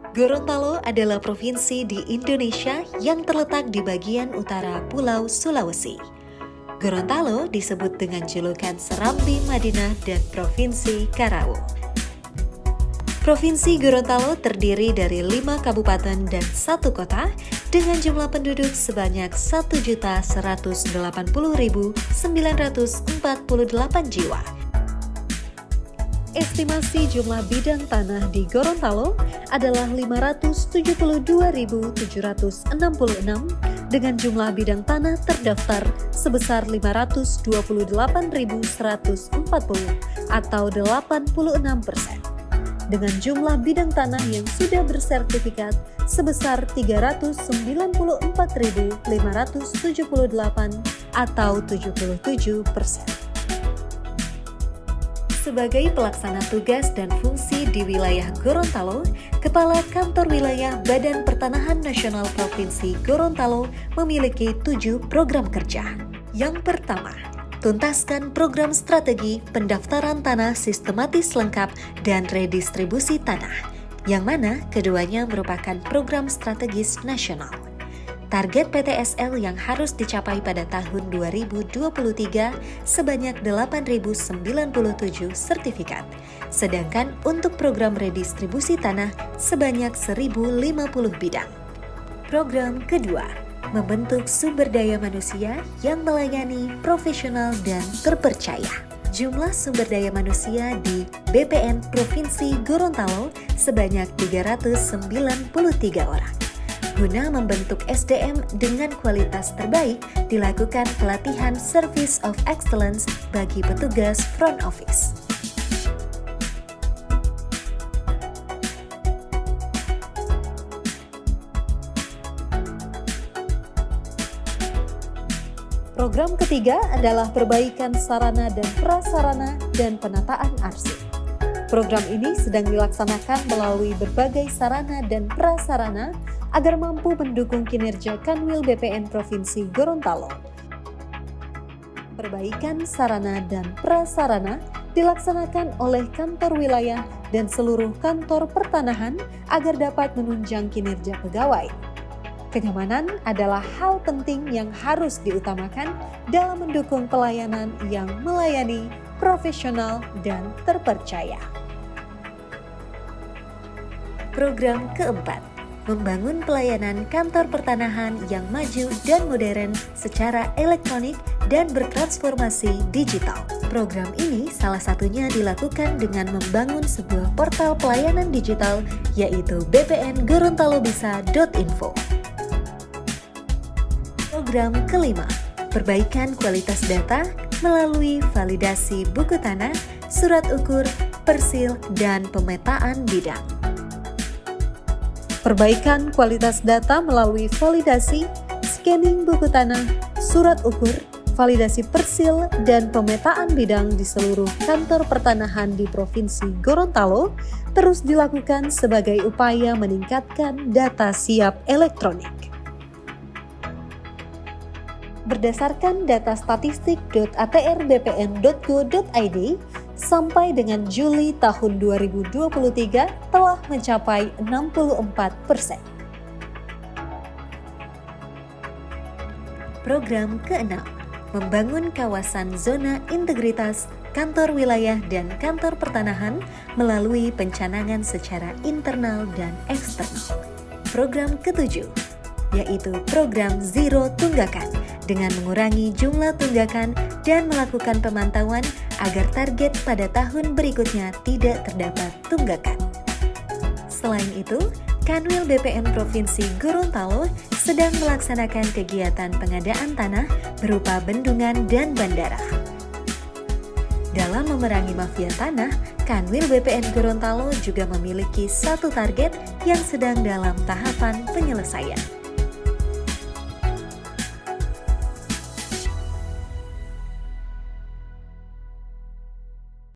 Gorontalo adalah provinsi di Indonesia yang terletak di bagian utara Pulau Sulawesi. Gorontalo disebut dengan julukan Serambi Madinah dan Provinsi Karawang. Provinsi Gorontalo terdiri dari 5 kabupaten dan 1 kota dengan jumlah penduduk sebanyak 1.180.948 jiwa. Estimasi jumlah bidang tanah di Gorontalo adalah 572.766 dengan jumlah bidang tanah terdaftar sebesar 528.140 atau 86%. Dengan jumlah bidang tanah yang sudah bersertifikat sebesar 394.578 atau 77%. Sebagai pelaksana tugas dan fungsi di wilayah Gorontalo, Kepala Kantor Wilayah Badan Pertanahan Nasional Provinsi Gorontalo memiliki 7 program kerja. Yang pertama, tuntaskan program strategi pendaftaran tanah sistematis lengkap dan redistribusi tanah, yang mana keduanya merupakan program strategis nasional. Target PTSL yang harus dicapai pada tahun 2023 sebanyak 8.097 sertifikat, sedangkan untuk program redistribusi tanah sebanyak 1.050 bidang. Program kedua, membentuk sumber daya manusia yang melayani, profesional, dan terpercaya. Jumlah sumber daya manusia di BPN Provinsi Gorontalo sebanyak 393 orang. Guna membentuk SDM dengan kualitas terbaik, dilakukan pelatihan Service of Excellence bagi petugas front office. Program ketiga adalah perbaikan sarana dan prasarana dan penataan arsip. Program ini sedang dilaksanakan melalui berbagai sarana dan prasarana agar mampu mendukung kinerja Kanwil BPN Provinsi Gorontalo. Perbaikan sarana dan prasarana dilaksanakan oleh kantor wilayah dan seluruh kantor pertanahan agar dapat menunjang kinerja pegawai. Kenyamanan adalah hal penting yang harus diutamakan dalam mendukung pelayanan yang melayani, profesional, dan terpercaya. Program keempat, membangun pelayanan kantor pertanahan yang maju dan modern secara elektronik dan bertransformasi digital. Program ini salah satunya dilakukan dengan membangun sebuah portal pelayanan digital yaitu bpngorontalo-bisa.info. Program kelima, perbaikan kualitas data melalui validasi buku tanah, surat ukur, persil, dan pemetaan bidang. Perbaikan kualitas data melalui validasi, scanning buku tanah, surat ukur, validasi persil, dan pemetaan bidang di seluruh kantor pertanahan di Provinsi Gorontalo terus dilakukan sebagai upaya meningkatkan data siap elektronik. Berdasarkan data statistik.atrbpn.go.id, sampai dengan Juli tahun 2023 telah mencapai 64%. Program keenam, membangun kawasan zona integritas kantor wilayah dan kantor pertanahan melalui pencanangan secara internal dan eksternal. Program ketujuh, yaitu program Zero Tunggakan, dengan mengurangi jumlah tunggakan dan melakukan pemantauan agar target pada tahun berikutnya tidak terdapat tunggakan. Selain itu, Kanwil BPN Provinsi Gorontalo sedang melaksanakan kegiatan pengadaan tanah berupa bendungan dan bandara. Dalam memerangi mafia tanah, Kanwil BPN Gorontalo juga memiliki satu target yang sedang dalam tahapan penyelesaian.